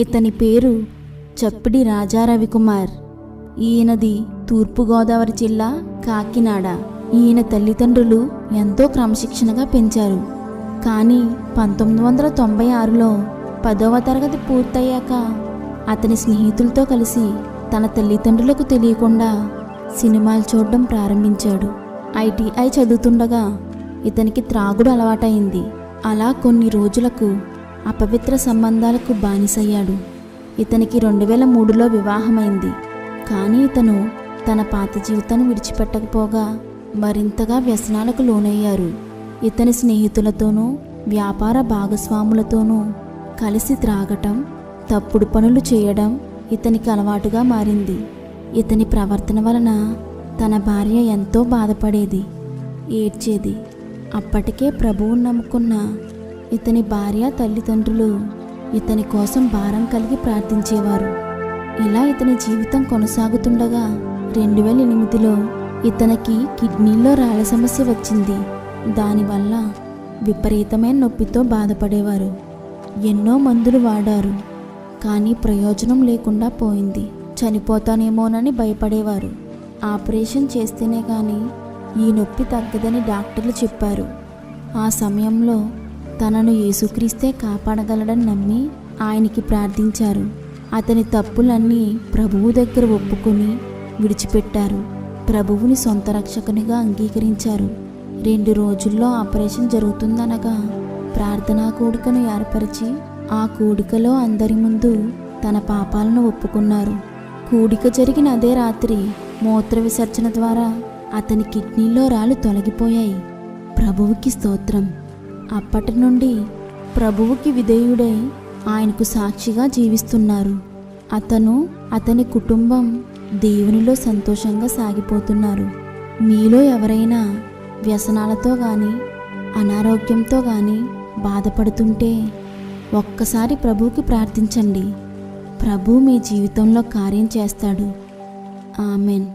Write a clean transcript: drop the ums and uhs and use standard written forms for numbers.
ఇతని పేరు చప్పిడి రాజా రవికుమార్. ఈయనది తూర్పుగోదావరి జిల్లా కాకినాడ. ఈయన తల్లిదండ్రులు ఎంతో క్రమశిక్షణగా పెంచారు. కానీ 1996లో 10వ తరగతి పూర్తయ్యాక అతని స్నేహితులతో కలిసి తన తల్లిదండ్రులకు తెలియకుండా సినిమాలు చూడడం ప్రారంభించాడు. ఐటీఐ చదువుతుండగా ఇతనికి త్రాగుడు అలవాటైంది. అలా కొన్ని రోజులకు అపవిత్ర సంబంధాలకు బానిసయ్యాడు. ఇతనికి 2003లో వివాహమైంది. కానీ ఇతను తన పాత జీవితాన్ని విడిచిపెట్టకపోగా మరింతగా వ్యసనాలకు లోనయ్యారు. ఇతని స్నేహితులతోనూ వ్యాపార భాగస్వాములతోనూ కలిసి త్రాగటం, తప్పుడు పనులు చేయడం ఇతనికి అలవాటుగా మారింది. ఇతని ప్రవర్తన వలన తన భార్య ఎంతో బాధపడేది, ఏడ్చేది. అప్పటికే ప్రభువును నమ్ముకున్న ఇతని భార్య తల్లిదండ్రులు ఇతని కోసం భారం కలిగి ప్రార్థించేవారు. ఇలా ఇతని జీవితం కొనసాగుతుండగా 2008లో ఇతనికి కిడ్నీలో రాళ్ల సమస్య వచ్చింది. దానివల్ల విపరీతమైన నొప్పితో బాధపడేవారు. ఎన్నో మందులు వాడారు, కానీ ప్రయోజనం లేకుండా పోయింది. చనిపోతానేమోనని భయపడేవారు. ఆపరేషన్ చేస్తేనే కానీ ఈ నొప్పి తగ్గదని డాక్టర్లు చెప్పారు. ఆ సమయంలో తనను యేసుక్రీస్తే కాపాడగలడని నమ్మి ఆయనకి ప్రార్థించారు. అతని తప్పులన్నీ ప్రభువు దగ్గర ఒప్పుకొని విడిచిపెట్టారు. ప్రభువుని సొంత రక్షకునిగా అంగీకరించారు. 2 రోజుల్లో ఆపరేషన్ జరుగుతుందనగా ప్రార్థనా కూడికను ఏర్పరిచి ఆ కూడికలో అందరి ముందు తన పాపాలను ఒప్పుకున్నారు. కూడిక జరిగిన అదే రాత్రి మూత్ర విసర్జన ద్వారా అతని కిడ్నీలో రాళ్ళు తొలగిపోయాయి. ప్రభువుకి స్తోత్రం. అప్పటి నుండి ప్రభువుకి విధేయుడై ఆయనకు సాక్షిగా జీవిస్తున్నారు. అతను, అతని కుటుంబం దేవునిలో సంతోషంగా సాగిపోతున్నారు. మీలో ఎవరైనా వ్యసనాలతో కానీ అనారోగ్యంతో కానీ బాధపడుతుంటే ఒక్కసారి ప్రభువుకి ప్రార్థించండి. ప్రభువు మీ జీవితంలో కార్యం చేస్తాడు. ఆమెన్.